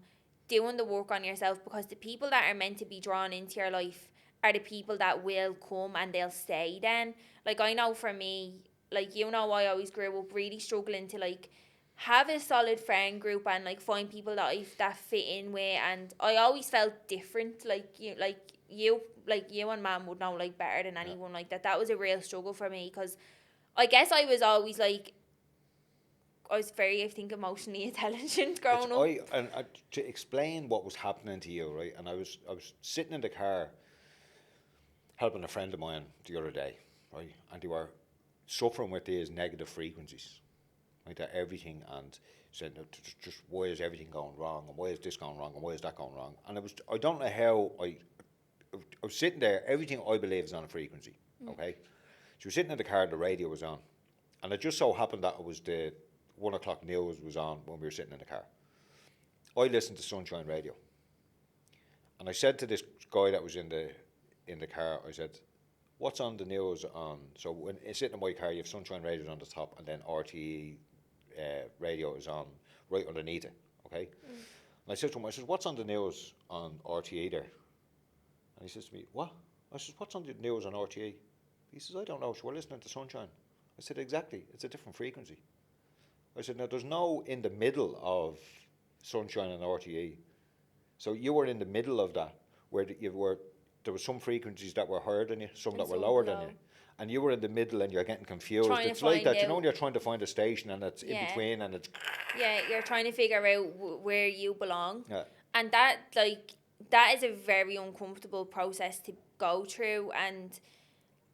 doing the work on yourself, because the people that are meant to be drawn into your life are the people that will come and they'll stay then. Like I know for me, like, you know, I always grew up really struggling to like have a solid friend group and like find people that fit in with, and I always felt different, like you and Mum would know like better than anyone, like that was a real struggle for me, because I guess I was always like, I was very, I think, emotionally intelligent growing up. To explain what was happening to you, right? And I was sitting in the car helping a friend of mine the other day, right? And they were suffering with these negative frequencies, like that everything, and said, no, just why is everything going wrong, and why is this going wrong, and why is that going wrong? And I don't know how I was sitting there. Everything I believe is on a frequency, okay? So we're sitting in the car, the radio was on, and it just so happened that it was the 1 o'clock news was on when we were sitting in the car. I listened to Sunshine Radio, and I said to this guy that was in the car, I said, "What's on the news on?" So when it's sitting in my car, you have Sunshine Radio on the top, and then RTE radio is on right underneath it. Okay, and I said to him, I said, "What's on the news on RTE there?" And he says to me, "What?" I said, "What's on the news on RTE?" He says, "I don't know. So we're listening to Sunshine." I said, "Exactly. It's a different frequency." I said, "Now there's no in the middle of Sunshine and RTE. So you were in the middle of that, where there were some frequencies that were higher than you, some that were lower than you, and you were in the middle, and you're getting confused. It's like that, you know, when you're trying to find a station and it's in between, and it's you're trying to figure out where you belong, and that is a very uncomfortable process to go through, and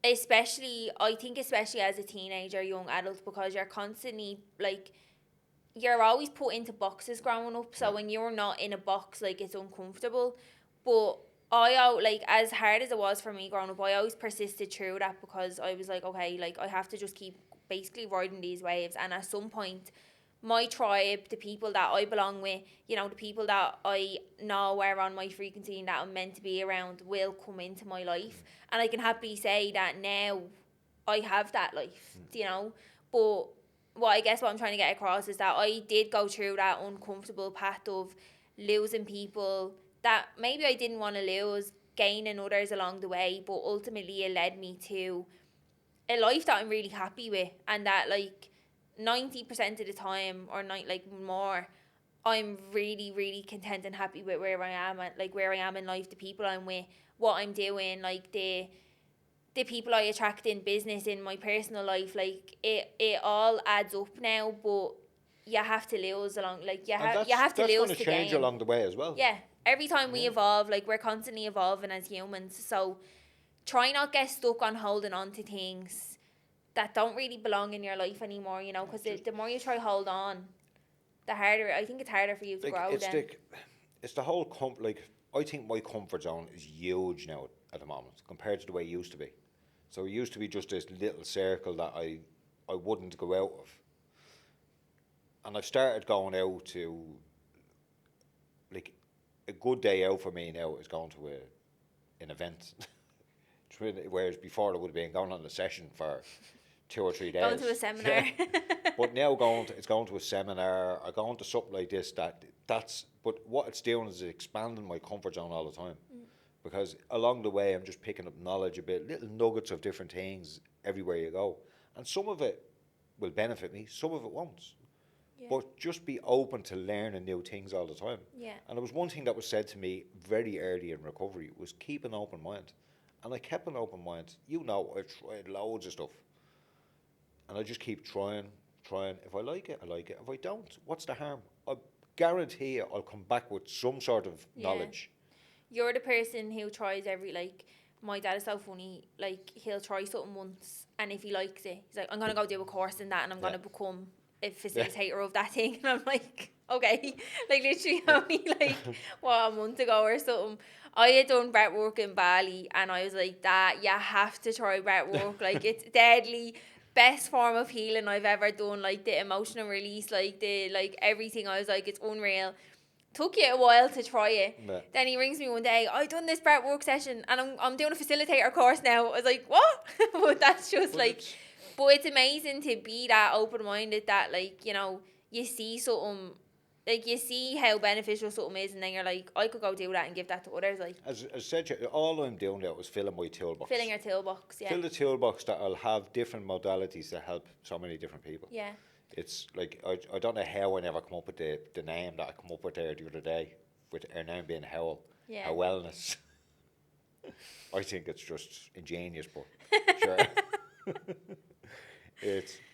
especially as a teenager, young adult, because you're constantly like, you're always put into boxes growing up. So when you're not in a box, like, it's uncomfortable. But as hard as it was for me growing up, I always persisted through that, because I was like, okay, like, I have to just keep basically riding these waves, and at some point my tribe, the people that I belong with, you know, the people that I know are on my frequency and that I'm meant to be around, will come into my life. And I can happily say that now I have that life, you know. But what I'm trying to get across is that I did go through that uncomfortable path of losing people that maybe I didn't want to lose, gaining others along the way, but ultimately it led me to a life that I'm really happy with, and that, like, 90% of the time, or more, I'm really, really content and happy with where I am, and like where I am in life, the people I'm with, what I'm doing, like the people I attract in business, in my personal life, like it all adds up now. But you have to lose along, like you have to lose to gain. That's going to change along the way as well. Yeah, every time we evolve, like, we're constantly evolving as humans. So try not get stuck on holding on to things that don't really belong in your life anymore, you know, because the more you try hold on, the harder, I think it's harder for you to grow then. It's the whole, I think my comfort zone is huge now at the moment, compared to the way it used to be. So it used to be just this little circle that I wouldn't go out of. And I've started going out to, like, a good day out for me now is going to an event. Whereas before it would have been going on a session for 2 or 3 days. Going to a seminar. But now it's going to a seminar, or going to something like this, but what it's doing is expanding my comfort zone all the time. Because along the way I'm just picking up knowledge a bit, little nuggets of different things everywhere you go. And some of it will benefit me, some of it won't. Yeah. But just be open to learning new things all the time. Yeah. And there was one thing that was said to me very early in recovery, was keep an open mind. And I kept an open mind. You know, I tried loads of stuff. And I just keep trying. If I like it, I like it. If I don't, what's the harm? I guarantee you I'll come back with some sort of knowledge. You're the person who tries my dad is so funny, like, he'll try something once, and if he likes it, he's like, I'm going to go do a course in that, and I'm going to become a facilitator of that thing. And I'm like, okay. Like, literally only, a month ago or something, I had done breathwork in Bali, and I was like, that, you have to try breathwork. Like, it's deadly. Best form of healing I've ever done. Like, the emotional release, everything. I was like, it's unreal. Took you a while to try it. Yeah. Then he rings me one day, I've done this breathwork session and I'm doing a facilitator course now. I was like, what? But that's just but it's amazing to be that open-minded, that, like, you know, you see something, like, you see how beneficial something is, and then you're like, I could go do that and give that to others. Like, as I said, all I'm doing now is filling my toolbox. Filling your toolbox, yeah. Fill the toolbox that I'll have different modalities to help so many different people. Yeah. It's like, I don't know how I never come up with the name that I come up with there the other day, with our name being Howell. Yeah. How wellness. I think it's just ingenious, but sure.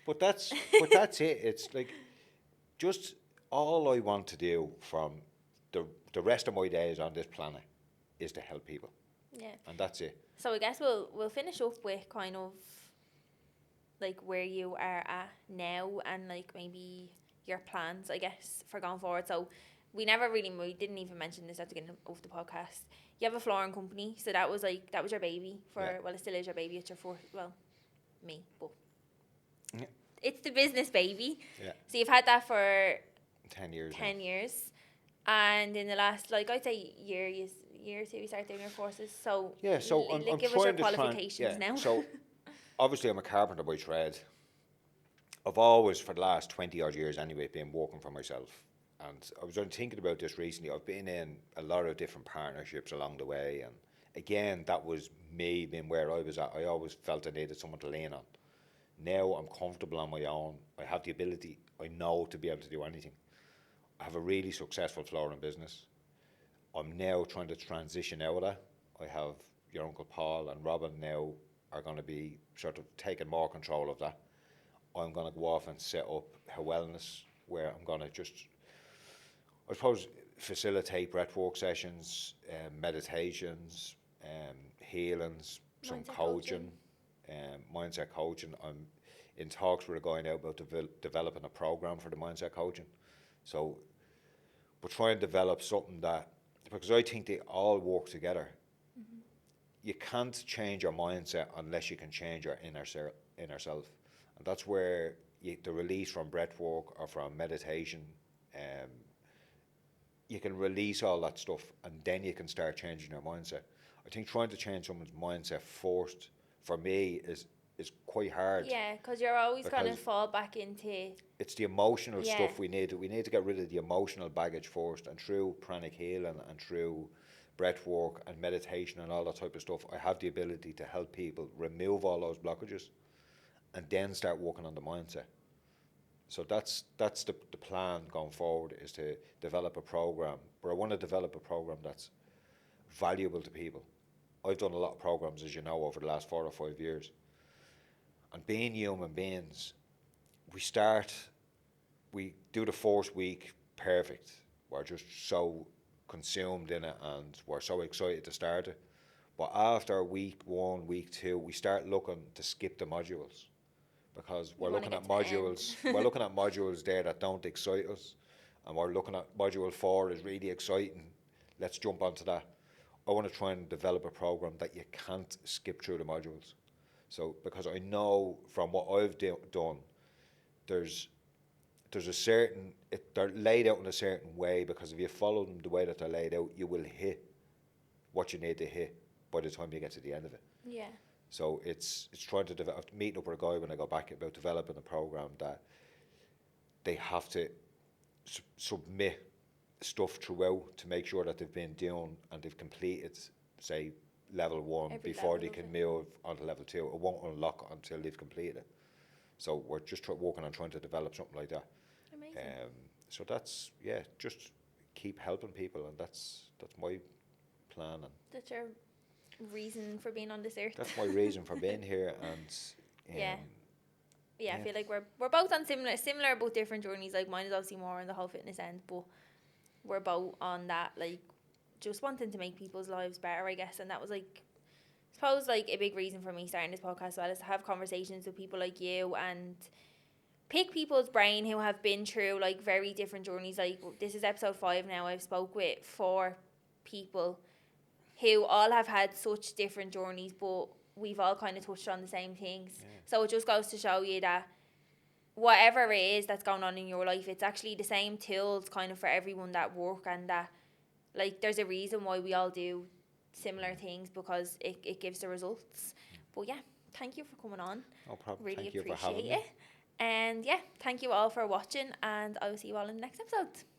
But that's it. It's like just all I want to do from the rest of my days on this planet is to help people, Yeah. and that's it. So I guess we'll finish up with kind of like where you are at now and like maybe your plans, I guess, for going forward. So we didn't even mention this at the beginning of the podcast. You have a flooring company, so that was your baby Yeah. well, it still is your baby. It's your fourth, well, me, but Yeah. it's the business baby. Yeah. So you've had that for 10 years. 10 years, and in the last, like, I'd say year or two, you start doing your courses. So Yeah. So I'm give us your trying to qualifications now. So obviously I'm a carpenter by trade. I've always, for the last 20 odd years anyway, been working for myself. And I was thinking about this recently. I've been in a lot of different partnerships along the way. And again, that was me being where I was at. I always felt I needed someone to lean on. Now I'm comfortable on my own. I have the ability, I know, to be able to do anything. I have a really successful flooring business. I'm now trying to transition out of that. I have your Uncle Paul and Robin now are going to be sort of taking more control of that. I'm going to go off and set up a wellness where I'm going to just, I suppose, facilitate breathwork sessions, meditations, healings, some Mindset coaching, mindset coaching. I'm in talks we're going out about developing a program for the mindset coaching. So we're trying to develop something that, because I think they all work together. Mm-hmm. You can't change your mindset unless you can change your inner self. And that's where the release from breath work or from meditation, you can release all that stuff and then you can start changing your mindset. I think trying to change someone's mindset first, for me, is quite hard. Yeah, because you're always going to Because fall back into... it's the emotional Yeah. stuff we need. We need to get rid of the emotional baggage first, and through pranic healing and through breath work and meditation and all that type of stuff, I have the ability to help people remove all those blockages and then start working on the mindset. So that's the plan going forward, is to develop a program. But I want to develop a program that's valuable to people. I've done a lot of programs, as you know, over the last 4 or 5 years. And being human beings, we do the first week perfect. We're just so consumed in it and we're so excited to start it. But after week 1, week 2, we start looking to skip the modules, because we're looking at modules. We're looking at modules there that don't excite us, and we're looking at module 4 is really exciting. Let's jump onto that. I want to try and develop a program that you can't skip through the modules. So, because I know from what I've done, there's a certain, they're laid out in a certain way, because if you follow them the way that they're laid out, you will hit what you need to hit by the time you get to the end of it. Yeah. So it's trying to develop, meeting up with a guy when I go back about developing a program that they have to submit stuff throughout to make sure that they've been doing and they've completed, say, level 1 Every before level they can of move on to level 2. It won't unlock until they've completed it. So we're just working on trying to develop something like that. Amazing. So that's, just keep helping people, and that's my plan, and That's your reason for being on this earth. that's my reason for being here. And Yeah. Yeah, I Yeah. feel like we're both on similar but different journeys. Like, mine is obviously more on the whole fitness end, but we're both on that, like, just wanting to make people's lives better, I guess. And that was, like, I suppose, like, a big reason for me starting this podcast as well, is to have conversations with people like you and pick people's brain who have been through, like, very different journeys. Like, this is episode 5 now. I've spoke with 4 people who all have had such different journeys, but we've all kind of touched on the same things. Yeah. So it just goes to show you that whatever it is that's going on in your life, it's actually the same tools kind of for everyone that work, and that, like, there's a reason why we all do similar things, because it gives the results. But yeah, thank you for coming on. No problem. Really Thank you for appreciate having me. it. And yeah, thank you all for watching, and I will see you all in the next episode.